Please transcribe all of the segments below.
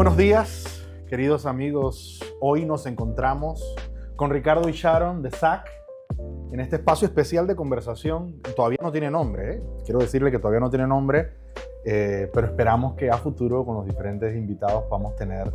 buenos días, queridos amigos. Hoy nos encontramos con Ricardo y Sharon de SAC en este espacio especial de conversación. Todavía no tiene nombre, ¿eh? Quiero decirle que todavía no tiene nombre, pero esperamos que a futuro con los diferentes invitados podamos tener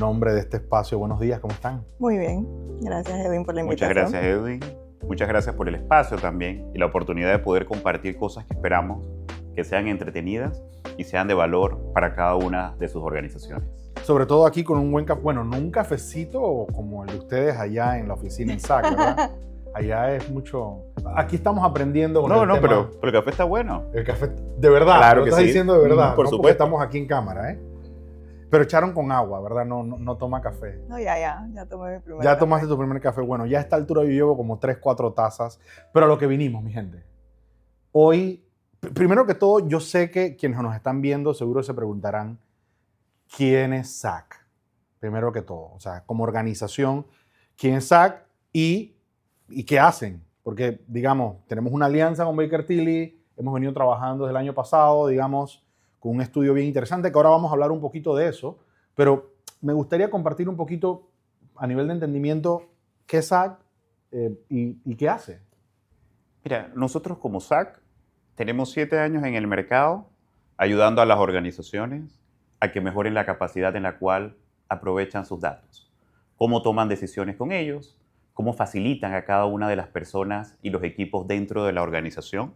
nombre de este espacio. Buenos días, ¿cómo están? Muy bien, gracias Edwin por la Muchas invitación. gracias, Edwin. Muchas gracias por el espacio también y la oportunidad de poder compartir cosas que esperamos que sean entretenidas y sean de valor para cada una de sus organizaciones. Sobre todo aquí con un buen café, bueno, no un cafecito como el de ustedes allá en la oficina en SAC, ¿verdad? Allá es mucho... Aquí estamos aprendiendo con el tema. Pero el café está bueno. El café, de verdad, Claro lo que estás sí. diciendo de verdad, Por no porque supuesto. estamos aquí en cámara, ¿eh? Pero echaron con agua, ¿verdad? No toma café. No, ya tomé mi primer Ya café. tomaste tu primer café. Bueno, ya a esta altura yo llevo como 3, 4 tazas. Pero a lo que vinimos, mi gente. Hoy, primero que todo, yo sé que quienes nos están viendo seguro se preguntarán, ¿quién es SAC? Primero que todo. O sea, como organización, ¿quién es SAC y qué hacen? Porque, digamos, tenemos una alianza con Baker Tilly, hemos venido trabajando desde el año pasado, digamos, con un estudio bien interesante, que ahora vamos a hablar un poquito de eso, pero me gustaría compartir un poquito a nivel de entendimiento qué es SAC y qué hace. Mira, nosotros como SAC tenemos 7 años en el mercado ayudando a las organizaciones a que mejoren la capacidad en la cual aprovechan sus datos, cómo toman decisiones con ellos, cómo facilitan a cada una de las personas y los equipos dentro de la organización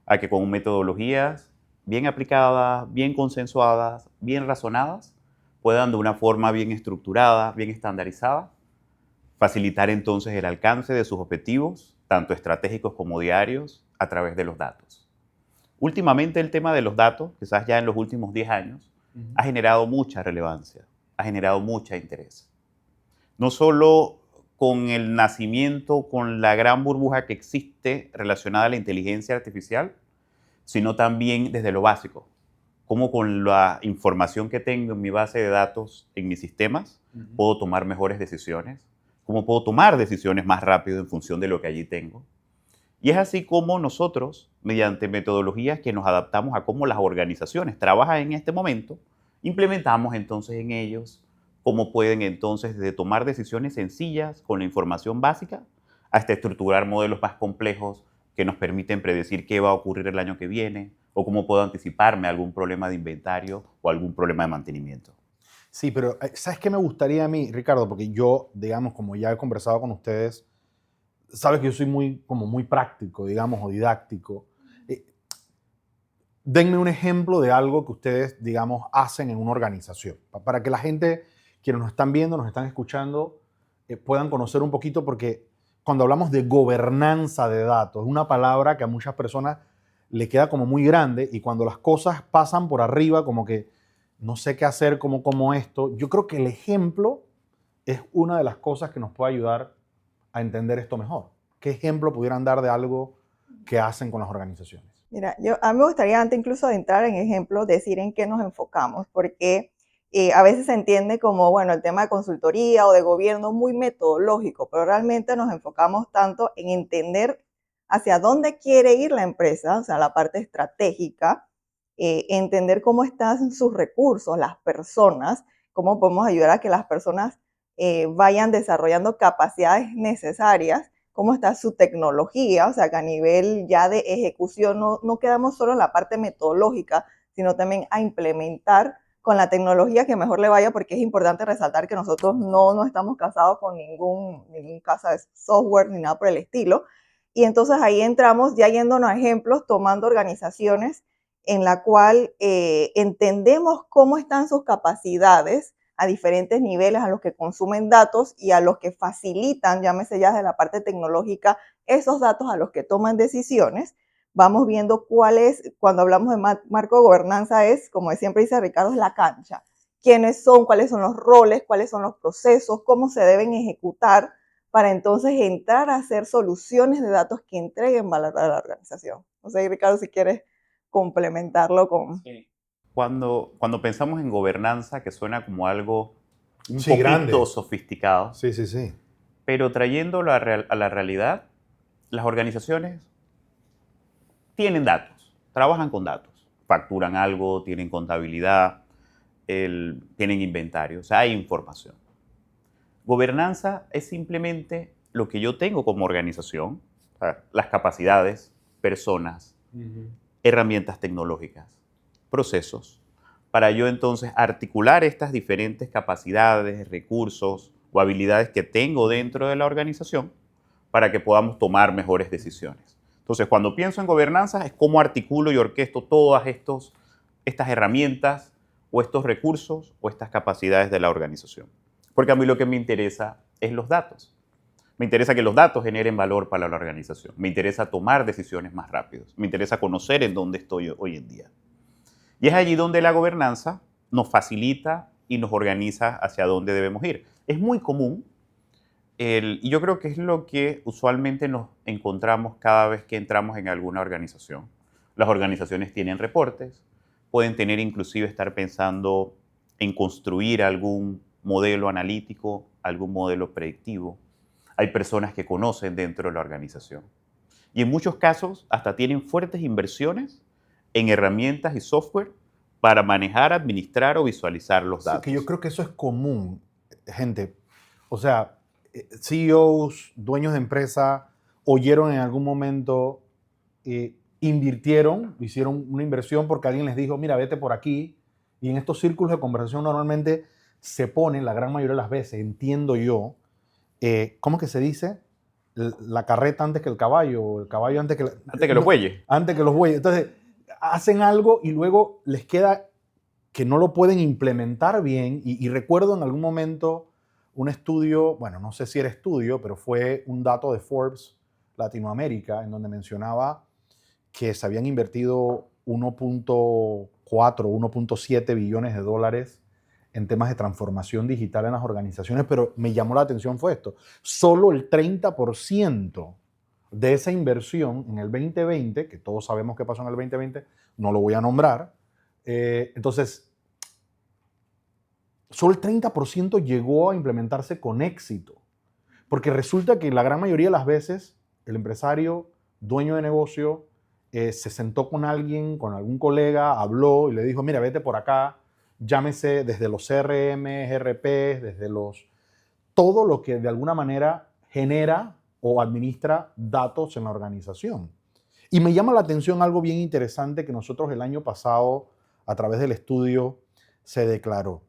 a que con metodologías bien aplicadas, bien consensuadas, bien razonadas, puedan de una forma bien estructurada, bien estandarizada, facilitar entonces el alcance de sus objetivos, tanto estratégicos como diarios, a través de los datos. Últimamente el tema de los datos, quizás ya en los últimos 10 años, ha generado mucha relevancia, ha generado mucho interés. No solo con el nacimiento, con la gran burbuja que existe relacionada a la inteligencia artificial, sino también desde lo básico, cómo con la información que tengo en mi base de datos, en mis sistemas, puedo tomar mejores decisiones, cómo puedo tomar decisiones más rápido en función de lo que allí tengo. Y es así como nosotros, mediante metodologías que nos adaptamos a cómo las organizaciones trabajan en este momento, implementamos entonces en ellos cómo pueden entonces desde tomar decisiones sencillas con la información básica hasta estructurar modelos más complejos que nos permiten predecir qué va a ocurrir el año que viene o cómo puedo anticiparme a algún problema de inventario o algún problema de mantenimiento. Sí, pero ¿sabes qué me gustaría a mí, Ricardo? Porque yo, digamos, como ya he conversado con ustedes, sabes que yo soy muy práctico, digamos, o didáctico. Denme un ejemplo de algo que ustedes, digamos, hacen en una organización, para que la gente, quienes nos están viendo, nos están escuchando, puedan conocer un poquito, porque cuando hablamos de gobernanza de datos, es una palabra que a muchas personas le queda como muy grande, y cuando las cosas pasan por arriba, como que no sé qué hacer, como esto, yo creo que el ejemplo es una de las cosas que nos puede ayudar a entender esto mejor. ¿Qué ejemplo pudieran dar de algo que hacen con las organizaciones? Mira, a mí me gustaría antes incluso de entrar en ejemplos, decir en qué nos enfocamos, porque a veces se entiende como, bueno, el tema de consultoría o de gobierno muy metodológico, pero realmente nos enfocamos tanto en entender hacia dónde quiere ir la empresa, o sea, la parte estratégica, entender cómo están sus recursos, las personas, cómo podemos ayudar a que las personas vayan desarrollando capacidades necesarias, cómo está su tecnología, o sea, que a nivel ya de ejecución no quedamos solo en la parte metodológica, sino también a implementar con la tecnología que mejor le vaya, porque es importante resaltar que nosotros no estamos casados con ningún casa de software ni nada por el estilo. Y entonces ahí entramos ya yéndonos a ejemplos, tomando organizaciones en la cual entendemos cómo están sus capacidades a diferentes niveles, a los que consumen datos y a los que facilitan, llámese ya de la parte tecnológica, esos datos a los que toman decisiones. Vamos viendo cuál es, cuando hablamos de marco de gobernanza, es, como siempre dice Ricardo, es la cancha. ¿Quiénes son? ¿Cuáles son los roles? ¿Cuáles son los procesos? ¿Cómo se deben ejecutar para entonces entrar a hacer soluciones de datos que entreguen valor a la organización? No sé, Ricardo, si quieres complementarlo con... Sí. Cuando pensamos en gobernanza, que suena como algo un Sí, poquito grande. sofisticado, Sí. pero trayéndolo a la realidad, las organizaciones tienen datos, trabajan con datos, facturan algo, tienen contabilidad, tienen inventario, o sea, hay información. Gobernanza es simplemente lo que yo tengo como organización, o sea, las capacidades, personas, herramientas tecnológicas, procesos, para yo entonces articular estas diferentes capacidades, recursos o habilidades que tengo dentro de la organización para que podamos tomar mejores decisiones. Entonces, cuando pienso en gobernanza, es cómo articulo y orquesto todas estas herramientas o estos recursos o estas capacidades de la organización. Porque a mí lo que me interesa es los datos. Me interesa que los datos generen valor para la organización. Me interesa tomar decisiones más rápidas. Me interesa conocer en dónde estoy hoy en día. Y es allí donde la gobernanza nos facilita y nos organiza hacia dónde debemos ir. Es muy común y yo creo que es lo que usualmente nos encontramos cada vez que entramos en alguna organización. Las organizaciones tienen reportes, pueden tener inclusive estar pensando en construir algún modelo analítico, algún modelo predictivo. Hay personas que conocen dentro de la organización. Y en muchos casos hasta tienen fuertes inversiones en herramientas y software para manejar, administrar o visualizar los datos. Sí, que yo creo que eso es común, gente. O sea, CEOs, dueños de empresa, oyeron en algún momento, invirtieron, hicieron una inversión porque alguien les dijo, mira, vete por aquí. Y en estos círculos de conversación normalmente se ponen, la gran mayoría de las veces, entiendo yo, ¿cómo que se dice? La carreta antes que el caballo, o el caballo antes que... Antes que los bueyes. Antes que los bueyes. Entonces, hacen algo y luego les queda que no lo pueden implementar bien. Y recuerdo en algún momento un estudio, bueno, no sé si era estudio, pero fue un dato de Forbes Latinoamérica, en donde mencionaba que se habían invertido 1.4, 1.7 billones de dólares en temas de transformación digital en las organizaciones, pero me llamó la atención fue esto. Solo el 30% de esa inversión en el 2020, que todos sabemos qué pasó en el 2020, no lo voy a nombrar, entonces, solo el 30% llegó a implementarse con éxito. Porque resulta que la gran mayoría de las veces el empresario, dueño de negocio, se sentó con alguien, con algún colega, habló y le dijo, mira, vete por acá, llámese desde los CRM, RP, desde todo lo que de alguna manera genera o administra datos en la organización. Y me llama la atención algo bien interesante que nosotros el año pasado, a través del estudio, se declaró.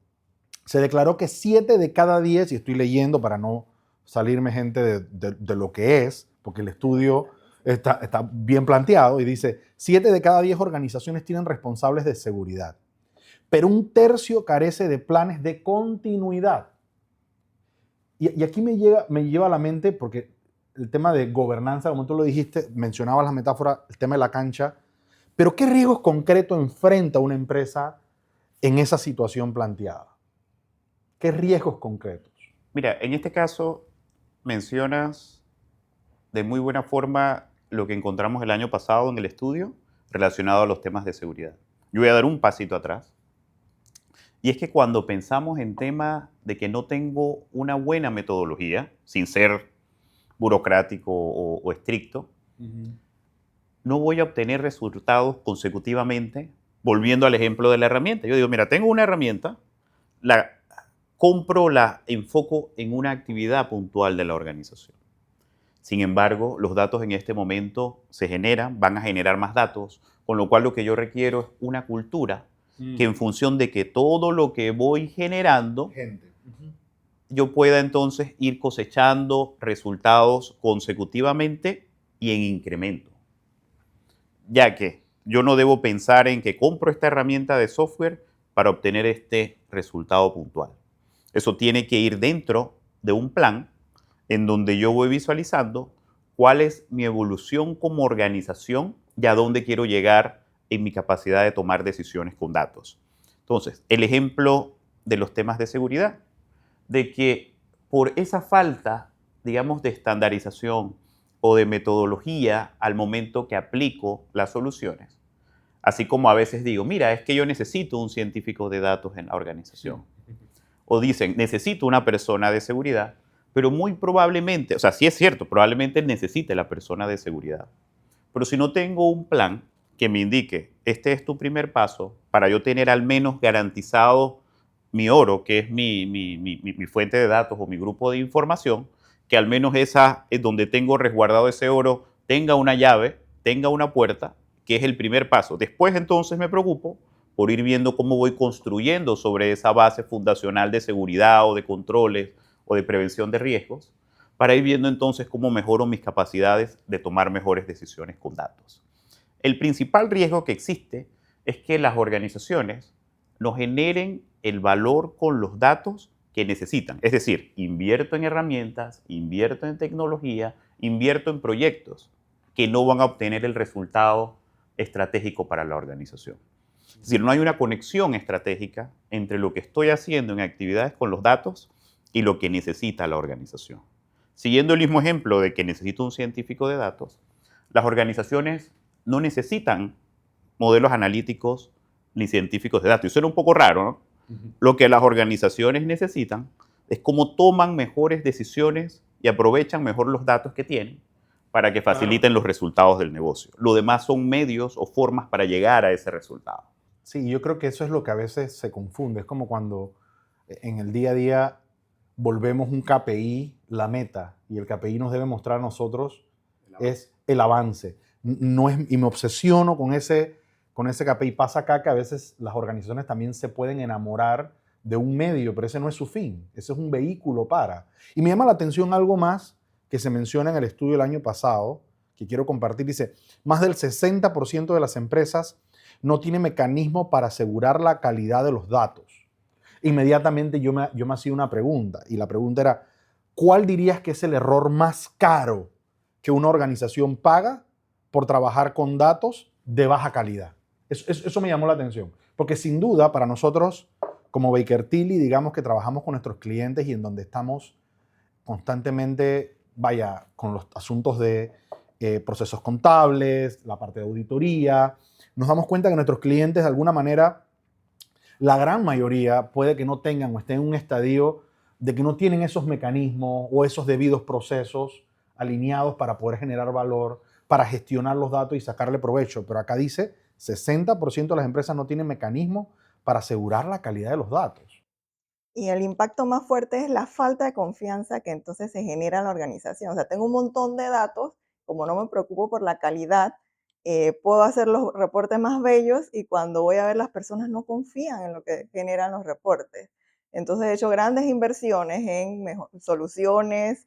Se declaró que 7 de cada 10, y estoy leyendo para no salirme gente de lo que es, porque el estudio está bien planteado y dice, 7 de cada 10 organizaciones tienen responsables de seguridad, pero un tercio carece de planes de continuidad. Y aquí me lleva a la mente, porque el tema de gobernanza, como tú lo dijiste, mencionabas la metáfora, el tema de la cancha, pero ¿qué riesgos concretos enfrenta una empresa en esa situación planteada? ¿Qué riesgos concretos? Mira, en este caso mencionas de muy buena forma lo que encontramos el año pasado en el estudio relacionado a los temas de seguridad. Yo voy a dar un pasito atrás. Y es que cuando pensamos en temas de que no tengo una buena metodología, sin ser burocrático o estricto, no voy a obtener resultados consecutivamente, volviendo al ejemplo de la herramienta. Yo digo, mira, tengo una herramienta, la compro, la enfoco en una actividad puntual de la organización. Sin embargo, los datos en este momento se generan, van a generar más datos, con lo cual lo que yo requiero es una cultura que en función de que todo lo que voy generando, yo pueda entonces ir cosechando resultados consecutivamente y en incremento. Ya que yo no debo pensar en que compro esta herramienta de software para obtener este resultado puntual. Eso tiene que ir dentro de un plan en donde yo voy visualizando cuál es mi evolución como organización y a dónde quiero llegar en mi capacidad de tomar decisiones con datos. Entonces, el ejemplo de los temas de seguridad, de que por esa falta, digamos, de estandarización o de metodología al momento que aplico las soluciones, así como a veces digo, mira, es que yo necesito un científico de datos en la organización. O dicen, necesito una persona de seguridad, pero muy probablemente, o sea, sí es cierto, probablemente necesite la persona de seguridad. Pero si no tengo un plan que me indique, este es tu primer paso, para yo tener al menos garantizado mi oro, que es mi fuente de datos o mi grupo de información, que al menos esa es donde tengo resguardado ese oro, tenga una llave, tenga una puerta, que es el primer paso. Después entonces me preocupo por ir viendo cómo voy construyendo sobre esa base fundacional de seguridad o de controles o de prevención de riesgos, para ir viendo entonces cómo mejoro mis capacidades de tomar mejores decisiones con datos. El principal riesgo que existe es que las organizaciones no generen el valor con los datos que necesitan. Es decir, invierto en herramientas, invierto en tecnología, invierto en proyectos que no van a obtener el resultado estratégico para la organización. Es decir, no hay una conexión estratégica entre lo que estoy haciendo en actividades con los datos y lo que necesita la organización. Siguiendo el mismo ejemplo de que necesito un científico de datos, las organizaciones no necesitan modelos analíticos ni científicos de datos. Y suena un poco raro, ¿no? Lo que las organizaciones necesitan es cómo toman mejores decisiones y aprovechan mejor los datos que tienen para que faciliten los resultados del negocio. Lo demás son medios o formas para llegar a ese resultado. Sí, yo creo que eso es lo que a veces se confunde. Es como cuando en el día a día volvemos un KPI la meta y el KPI nos debe mostrar a nosotros es el avance. No es, y me obsesiono con ese KPI. Pasa acá que a veces las organizaciones también se pueden enamorar de un medio, pero ese no es su fin. Ese es un vehículo para. Y me llama la atención algo más que se menciona en el estudio del año pasado, que quiero compartir. Dice, más del 60% de las empresas no tiene mecanismo para asegurar la calidad de los datos. Inmediatamente yo me hacía una pregunta, y la pregunta era, ¿cuál dirías que es el error más caro que una organización paga por trabajar con datos de baja calidad? Eso me llamó la atención, porque sin duda para nosotros, como Baker Tilly, digamos que trabajamos con nuestros clientes y en donde estamos constantemente, con los asuntos de procesos contables, la parte de auditoría, nos damos cuenta que nuestros clientes de alguna manera, la gran mayoría puede que no tengan o estén en un estadio de que no tienen esos mecanismos o esos debidos procesos alineados para poder generar valor, para gestionar los datos y sacarle provecho. Pero acá dice, 60% de las empresas no tienen mecanismos para asegurar la calidad de los datos. Y el impacto más fuerte es la falta de confianza que entonces se genera en la organización. O sea, tengo un montón de datos, como no me preocupo por la calidad, puedo hacer los reportes más bellos y cuando voy a ver las personas no confían en lo que generan los reportes. Entonces he hecho grandes inversiones en soluciones,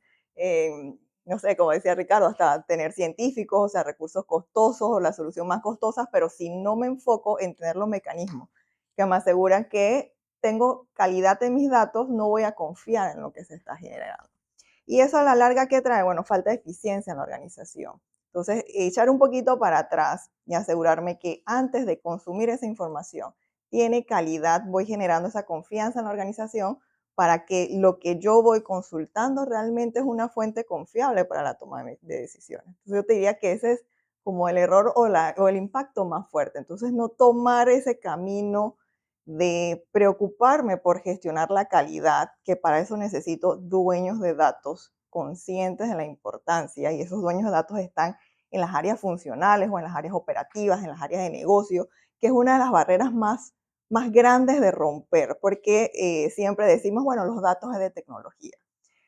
no sé, como decía Ricardo, hasta tener científicos, o sea, recursos costosos o la solución más costosa, pero si no me enfoco en tener los mecanismos que me aseguran que tengo calidad en mis datos, no voy a confiar en lo que se está generando. Y eso a la larga, ¿qué trae? Bueno, falta de eficiencia en la organización. Entonces, echar un poquito para atrás y asegurarme que antes de consumir esa información tiene calidad, voy generando esa confianza en la organización para que lo que yo voy consultando realmente es una fuente confiable para la toma de decisiones. Entonces, yo te diría que ese es como el error o el impacto más fuerte. Entonces, no tomar ese camino de preocuparme por gestionar la calidad, que para eso necesito dueños de datos conscientes de la importancia, y esos dueños de datos están en las áreas funcionales o en las áreas operativas, en las áreas de negocio, que es una de las barreras más grandes de romper, porque siempre decimos, bueno, los datos es de tecnología.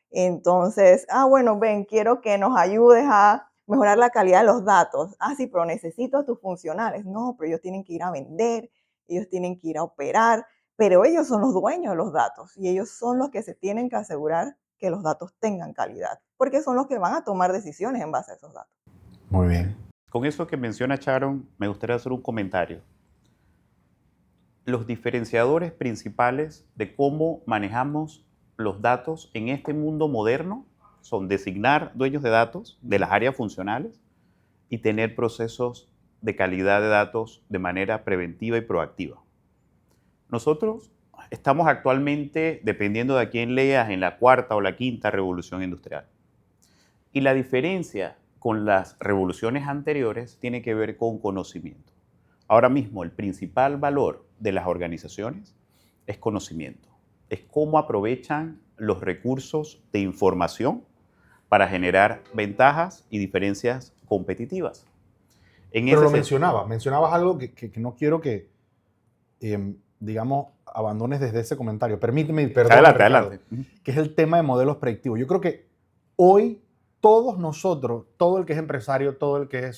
Entonces, bueno, ven, quiero que nos ayudes a mejorar la calidad de los datos. Sí, pero necesito a tus funcionales. No, pero ellos tienen que ir a vender, ellos tienen que ir a operar, pero ellos son los dueños de los datos y ellos son los que se tienen que asegurar que los datos tengan calidad, porque son los que van a tomar decisiones en base a esos datos. Muy bien. Con eso que menciona Sharon, me gustaría hacer un comentario. Los diferenciadores principales de cómo manejamos los datos en este mundo moderno son designar dueños de datos de las áreas funcionales y tener procesos de calidad de datos de manera preventiva y proactiva. Nosotros estamos actualmente, dependiendo de a quién leas, en la cuarta o la quinta revolución industrial. Y la diferencia con las revoluciones anteriores tiene que ver con conocimiento. Ahora mismo el principal valor de las organizaciones es conocimiento. Es cómo aprovechan los recursos de información para generar ventajas y diferencias competitivas. Pero lo mencionabas algo que no quiero que digamos, abandones desde ese comentario. Permíteme, perdón, Adelante, Ricardo, adelante. que es el tema de modelos predictivos. Yo creo que hoy todos nosotros, todo el que es empresario, todo el que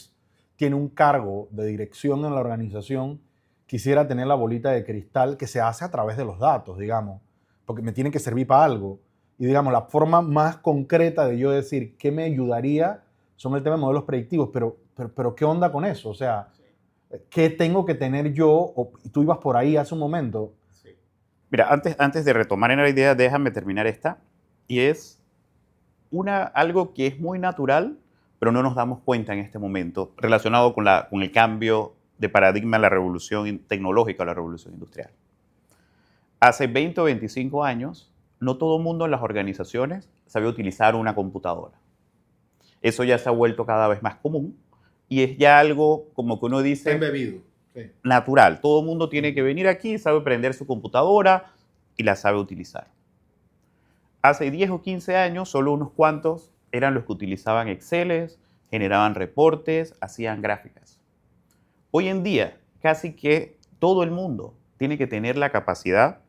tiene un cargo de dirección en la organización, quisiera tener la bolita de cristal que se hace a través de los datos, digamos, porque me tiene que servir para algo. Y digamos, la forma más concreta de yo decir qué me ayudaría son el tema de modelos predictivos, pero ¿qué onda con eso? O sea, ¿qué tengo que tener yo? Tú ibas por ahí hace un momento. Mira, antes de retomar en la idea, déjame terminar esta. Y es algo que es muy natural, pero no nos damos cuenta en este momento, relacionado con el cambio de paradigma, la revolución tecnológica, la revolución industrial. Hace 20 o 25 años, no todo el mundo en las organizaciones sabía utilizar una computadora. Eso ya se ha vuelto cada vez más común y es ya algo como que uno dice Embebido. Sí. natural. Todo el mundo tiene que venir aquí, sabe prender su computadora y la sabe utilizar. Hace 10 o 15 años, solo unos cuantos eran los que utilizaban Excel, generaban reportes, hacían gráficas. Hoy en día, casi que todo el mundo tiene que tener la capacidad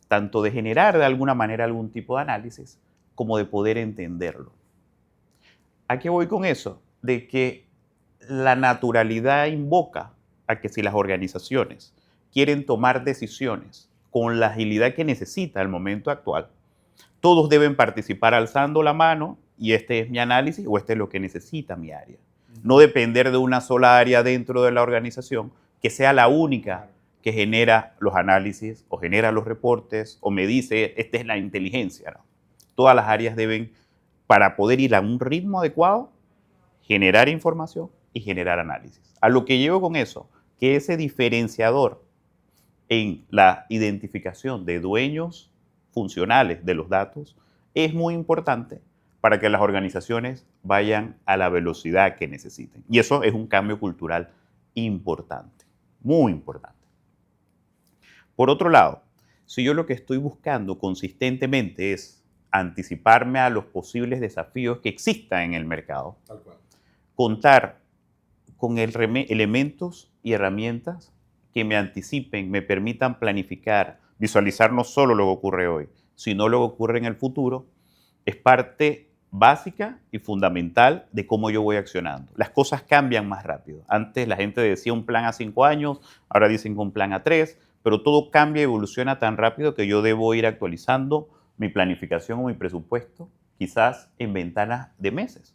tanto de generar de alguna manera algún tipo de análisis, como de poder entenderlo. ¿A qué voy con eso? De que la naturalidad invoca a que si las organizaciones quieren tomar decisiones con la agilidad que necesita el momento actual, todos deben participar alzando la mano y este es mi análisis o este es lo que necesita mi área. No depender de una sola área dentro de la organización que sea la única que genera los análisis o genera los reportes o me dice, esta es la inteligencia, ¿no? Todas las áreas deben, para poder ir a un ritmo adecuado, generar información y generar análisis. A lo que llego con eso, que ese diferenciador en la identificación de dueños funcionales de los datos es muy importante para que las organizaciones vayan a la velocidad que necesiten. Y eso es un cambio cultural importante, muy importante. Por otro lado, si yo lo que estoy buscando consistentemente es anticiparme a los posibles desafíos que existan en el mercado, Tal cual. contar con elementos y herramientas que me anticipen, me permitan planificar, visualizar no solo lo que ocurre hoy, sino lo que ocurre en el futuro, es parte básica y fundamental de cómo yo voy accionando. Las cosas cambian más rápido. Antes la gente decía un plan a 5 años, ahora dicen que un plan a 3, pero todo cambia y evoluciona tan rápido que yo debo ir actualizando mi planificación o mi presupuesto, quizás en ventanas de meses.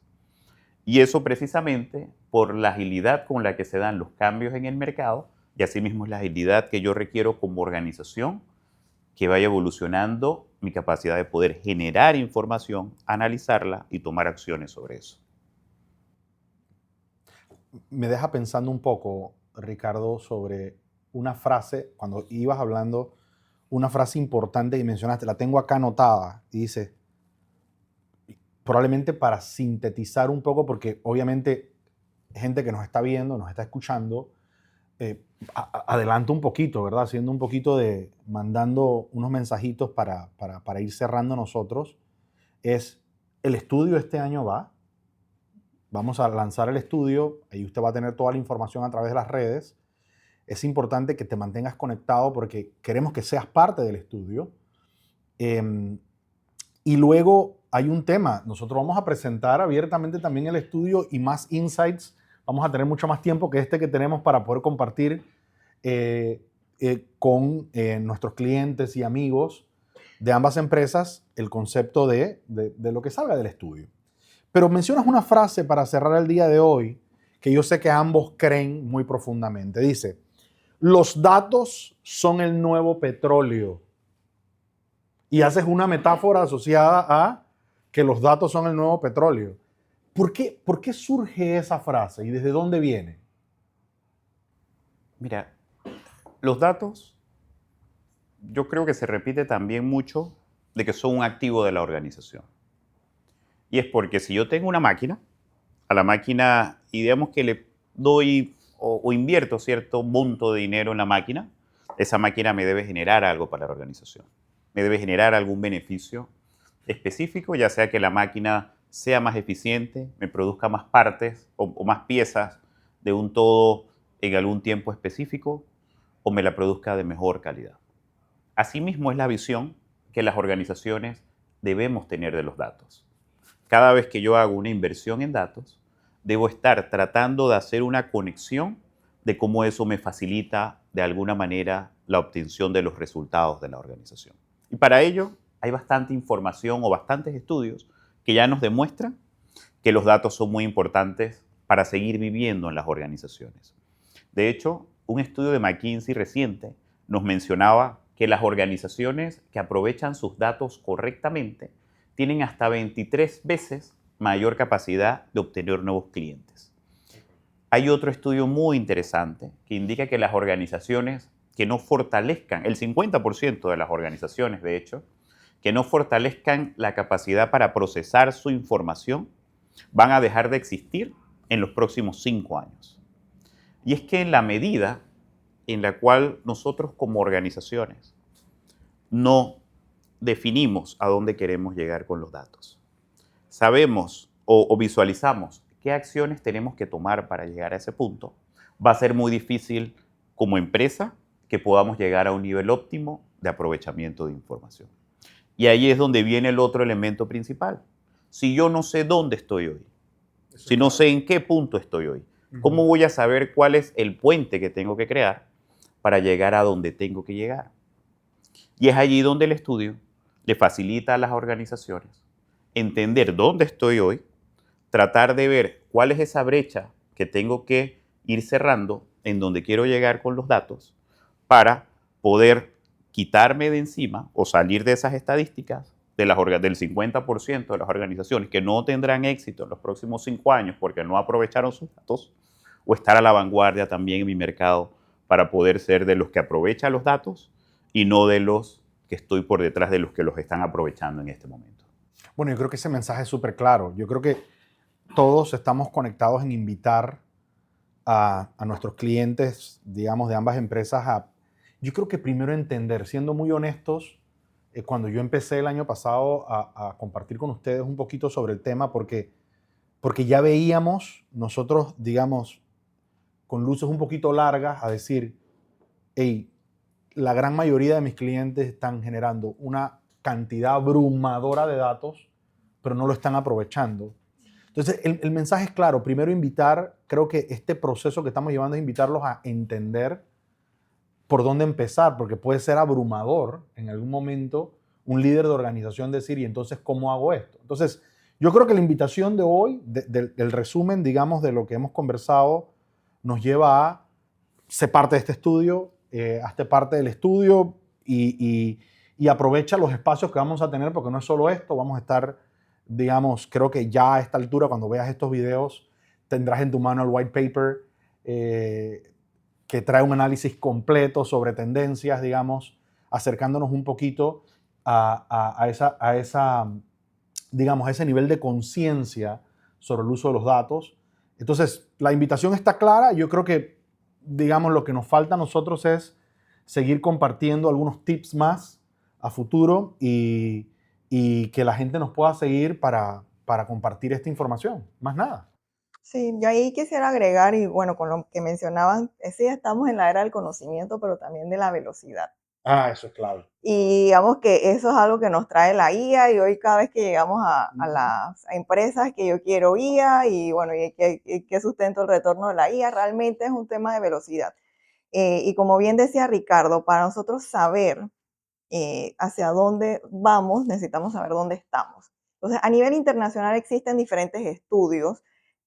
Y eso precisamente por la agilidad con la que se dan los cambios en el mercado y asimismo es la agilidad que yo requiero como organización que vaya evolucionando mi capacidad de poder generar información, analizarla y tomar acciones sobre eso. Me deja pensando un poco, Ricardo, sobre una frase, cuando ibas hablando, una frase importante y mencionaste, la tengo acá anotada, y dice, probablemente para sintetizar un poco, porque obviamente gente que nos está viendo, nos está escuchando, adelanto un poquito, ¿verdad? Haciendo un poquito de, mandando unos mensajitos para ir cerrando nosotros, es, el estudio este año vamos a lanzar el estudio, ahí usted va a tener toda la información a través de las redes, es importante que te mantengas conectado porque queremos que seas parte del estudio. Y luego hay un tema, nosotros vamos a presentar abiertamente también el estudio y más insights, vamos a tener mucho más tiempo que este que tenemos para poder compartir con nuestros clientes y amigos de ambas empresas el concepto de lo que salga del estudio. Pero mencionas una frase para cerrar el día de hoy que yo sé que ambos creen muy profundamente. Dice, los datos son el nuevo petróleo. Y haces una metáfora asociada a que los datos son el nuevo petróleo. ¿Por qué surge esa frase y desde dónde viene? Mira, los datos, yo creo que se repite también mucho de que son un activo de la organización. Y es porque si yo tengo una máquina, a la máquina, y digamos que le doy o invierto cierto monto de dinero en la máquina, esa máquina me debe generar algo para la organización. Me debe generar algún beneficio específico, ya sea que la máquina sea más eficiente, me produzca más partes o más piezas de un todo en algún tiempo específico, o me la produzca de mejor calidad. Asimismo, es la visión que las organizaciones debemos tener de los datos. Cada vez que yo hago una inversión en datos, debo estar tratando de hacer una conexión de cómo eso me facilita de alguna manera la obtención de los resultados de la organización. Y para ello hay bastante información o bastantes estudios que ya nos demuestran que los datos son muy importantes para seguir viviendo en las organizaciones. De hecho, un estudio de McKinsey reciente nos mencionaba que las organizaciones que aprovechan sus datos correctamente tienen hasta 23 veces mayor capacidad de obtener nuevos clientes. Hay otro estudio muy interesante que indica que las organizaciones que no fortalezcan, el 50% de las organizaciones de hecho, que no fortalezcan la capacidad para procesar su información, van a dejar de existir en los próximos 5 años. Y es que en la medida en la cual nosotros como organizaciones no definimos a dónde queremos llegar con los datos, sabemos o visualizamos qué acciones tenemos que tomar para llegar a ese punto, va a ser muy difícil como empresa que podamos llegar a un nivel óptimo de aprovechamiento de información. Y ahí es donde viene el otro elemento principal. Si yo no sé dónde estoy hoy, si no sé en qué punto estoy hoy, ¿cómo voy a saber cuál es el puente que tengo que crear para llegar a donde tengo que llegar? Y es allí donde el estudio le facilita a las organizaciones entender dónde estoy hoy, tratar de ver cuál es esa brecha que tengo que ir cerrando en donde quiero llegar con los datos para poder quitarme de encima o salir de esas estadísticas del 50% de las organizaciones que no tendrán éxito en los próximos 5 años porque no aprovecharon sus datos, o estar a la vanguardia también en mi mercado para poder ser de los que aprovechan los datos y no de los que estoy por detrás de los que los están aprovechando en este momento. Bueno, yo creo que ese mensaje es súper claro. Yo creo que todos estamos conectados en invitar a nuestros clientes, digamos, de ambas empresas a, yo creo que primero entender, siendo muy honestos, cuando yo empecé el año pasado a compartir con ustedes un poquito sobre el tema, porque ya veíamos nosotros, digamos, con luces un poquito largas, a decir, hey, la gran mayoría de mis clientes están generando una cantidad abrumadora de datos, pero no lo están aprovechando. Entonces, el mensaje es claro. Primero invitar, creo que este proceso que estamos llevando es invitarlos a entender por dónde empezar, porque puede ser abrumador en algún momento un líder de organización decir, ¿y entonces cómo hago esto? Entonces, yo creo que la invitación de hoy, del resumen, digamos, de lo que hemos conversado, nos lleva a ser parte de este estudio, hazte parte del estudio y aprovecha los espacios que vamos a tener, porque no es solo esto, vamos a estar, digamos, creo que ya a esta altura, cuando veas estos videos, tendrás en tu mano el white paper que trae un análisis completo sobre tendencias, digamos, acercándonos un poquito a digamos, a ese nivel de conciencia sobre el uso de los datos. Entonces, la invitación está clara. Yo creo que, digamos, lo que nos falta a nosotros es seguir compartiendo algunos tips más a futuro y que la gente nos pueda seguir para compartir esta información. Más nada. Sí, yo ahí quisiera agregar, y bueno, con lo que mencionaban, sí, estamos en la era del conocimiento, pero también de la velocidad. Ah, eso es clave. Y digamos que eso es algo que nos trae la IA, y hoy cada vez que llegamos a las empresas que yo quiero IA y bueno, y que sustento el retorno de la IA, realmente es un tema de velocidad. Y como bien decía Ricardo, para nosotros saber hacia dónde vamos, necesitamos saber dónde estamos. Entonces, a nivel internacional existen diferentes estudios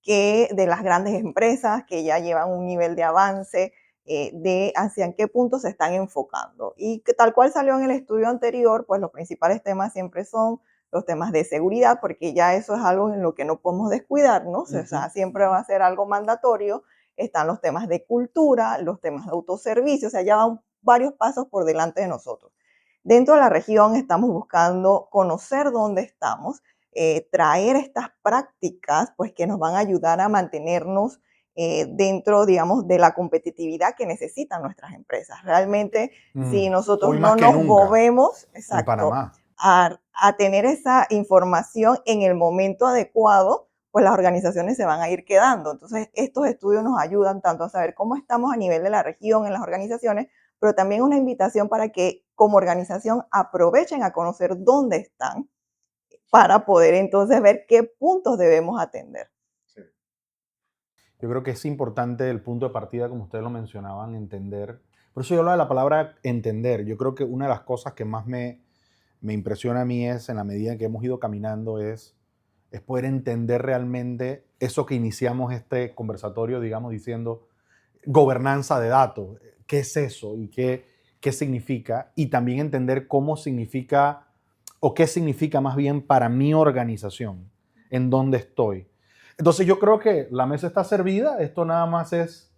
de las grandes empresas que ya llevan un nivel de avance de hacia en qué punto se están enfocando. Y que tal cual salió en el estudio anterior, pues los principales temas siempre son los temas de seguridad, porque ya eso es algo en lo que no podemos descuidarnos, o sea, siempre va a ser algo mandatorio. Están los temas de cultura, los temas de autoservicio, o sea, ya van varios pasos por delante de nosotros. Dentro de la región estamos buscando conocer dónde estamos, traer estas prácticas pues, que nos van a ayudar a mantenernos dentro, digamos, de la competitividad que necesitan nuestras empresas. Realmente, si nosotros Hoy no más que nos nunca, movemos, en exacto, Panamá. a tener esa información en el momento adecuado, pues las organizaciones se van a ir quedando. Entonces, estos estudios nos ayudan tanto a saber cómo estamos a nivel de la región en las organizaciones, pero también una invitación para que como organización aprovechen a conocer dónde están para poder entonces ver qué puntos debemos atender. Yo creo que es importante el punto de partida, como ustedes lo mencionaban, entender. Por eso yo hablo de la palabra entender. Yo creo que una de las cosas que más me impresiona a mí es, en la medida en que hemos ido caminando, es poder entender realmente eso que iniciamos este conversatorio, digamos, diciendo gobernanza de datos. ¿Qué es eso y qué significa? Y también entender cómo significa o qué significa más bien para mi organización, en dónde estoy. Entonces yo creo que la mesa está servida. Esto nada más es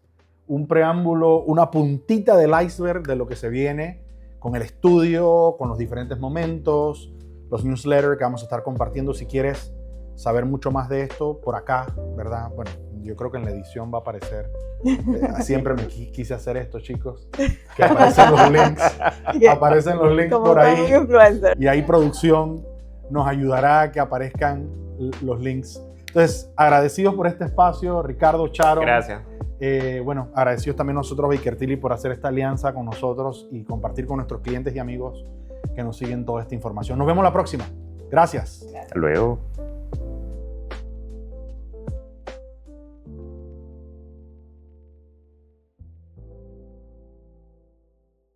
un preámbulo, una puntita del iceberg de lo que se viene con el estudio, con los diferentes momentos, los newsletters que vamos a estar compartiendo. Si quieres saber mucho más de esto, por acá, ¿verdad? Bueno, yo creo que en la edición va a aparecer. Siempre me quise hacer esto, chicos. Que aparecen los links. Aparecen los links Como por ahí. un influencer. Y ahí producción nos ayudará a que aparezcan los links. Entonces, agradecidos por este espacio, Ricardo, Charo. Gracias. Bueno, agradecidos también nosotros, Baker Tilly, por hacer esta alianza con nosotros y compartir con nuestros clientes y amigos que nos siguen toda esta información. Nos vemos la próxima. Gracias. Hasta luego.